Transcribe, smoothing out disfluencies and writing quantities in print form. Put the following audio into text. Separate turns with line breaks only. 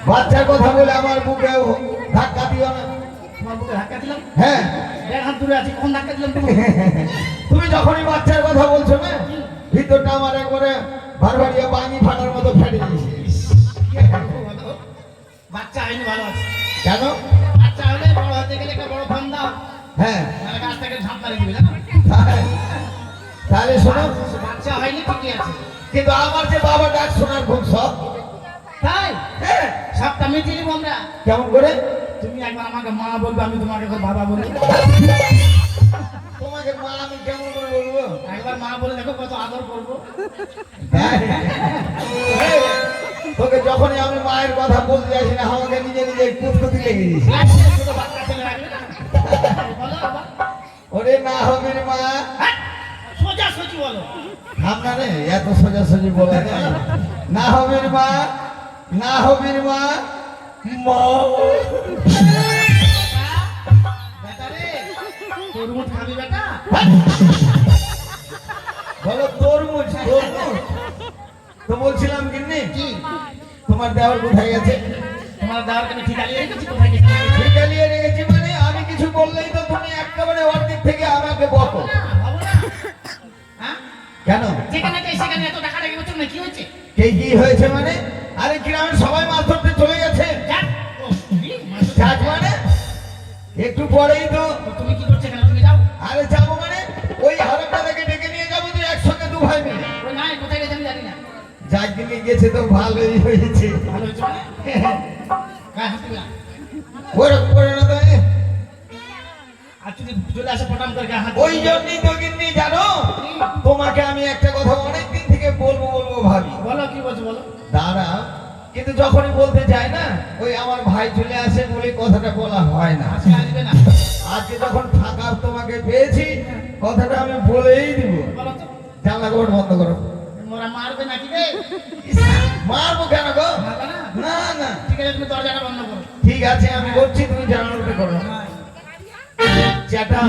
বাচ্চার কথা বলে আমার বুকে ধাক্কা দিও না।
তোমার বুকে ধাক্কা দিলাম?
হ্যাঁ,
দেড় হাত দূরে আছি, কখন ধাক্কা দিলাম তুমি?
তুমি যখনই বাচ্চার কথা বলছো না, ভিতরটা আমার একবারে ভারবাড়িয়া বাঙি ফাটার মতো ফেটে গেছে।
বাচ্চা হয়নি, ভালো আছে।
কেন?
বাচ্চা হলে বড় হতে গেলে একটা বড় ফোন দাও,
হ্যাঁ,
তাহলে গাছ থেকে ঝাঁপ মারি দিবে, জানো?
তাহলে শোনো,
বাচ্চা হয়নি ঠিকই আছে,
কিন্তু আমার যে বাবা ডাক শোনার খুব শখ।
তাই
হ্যাঁ,
সবটা মিটিয়ে নিব আমরা।
কেমন করে?
তুমি একবার আমাকে মা বলবে, আমি তোমাকে একবার বাবা বলবো।
তোমাকে মা আমি কেমন করে বলবো?
একবার মা বলে দেখো কত আদর করবো।
হ্যাঁ। তোকে যখনই আমি মায়ের কথা বলতে যাচ্ছি না, আমাকে নিজে নিজে কুতকুতি লেগে দিয়েছে।
ছোট বাচ্চা ছেলে রাখবে না, বলো বাবা।
ওরে না হবে রে মা,
হ্যাঁ, সোজা সোজি বলো।
আমরা রে এত সোজাসুজি বলা যায় না। হবে রে মা, না হবে রে মা, মা।
বেটা রে, তরমুজ খাবি বেটা?
বলো তরমুজ, তরমুজ। তো বলছিলাম কিন্নি,
কি
তোমার দেওয়ার কোথায় গেছে?
তোমার দেওয়ার কেন ঠিক আলিয়ে রেখেছি? কোথায় গেছি?
ঠিকালিয়ে রেখেছি মানে আমি কিছু বললেই তো তুমি একেবারে ওর দিক থেকে আমাকে বকো।
না, ভাবো না। হ্যাঁ?
কেন?
যেখানে যাই সেখানে এত টাকা লেগে বলছো না, কি হয়েছে?
কে কি হয়েছে মানে? আরে গ্রামের সবাই মাছ ধরতে চলে গেছে।
যাক, ও, কি?
যাক মানে একটু পরেই তো।
তুমি কি করছো এখানে? তুমি যাও।
আরে যাবো মানে ওই হারামটাকে ডেকে নিয়ে যাবো, তুই একসঙ্গে দু ভাই মিলে।
ওই নাই, কোথায় গেছে আমি জানি না।
যাক দিকে গেছে তো ভালোই হয়েছে।
ভালো হয়েছে মানে? গায়ে হাত দিলা।
ওরকম করে না তো।
আর যদি চলে আসে পটাম করে গায়ে হাত
ওই জন্যই তো কিন্তু জানো, তোমাকে আমি একটা কথা অনেকদিন থেকে বলবো বলবো ভাবি।
বলো, কি বলছো বলো।
দাঁড়া, কিন্তু যখনই বলতে যাই না, ওই আমার ভাই চলে আসে বলে কথাটা বলা হয় না।
আজকে আসবে না,
আজকে যখন ফাঁকা তোমাকে পেয়েছি, কথাটা আমি বলেই দিব।
বলো তো।
জানলা কবর বন্ধ করো।
মোরা মারবে নাকি রে?
মারবো কেন গো?
মারবে না?
না না,
ঠিক আছে, তুমি দরজাটা বন্ধ করো।
ঠিক আছে আমি করছি, তুমি জানালাটা করো। চ্যাটা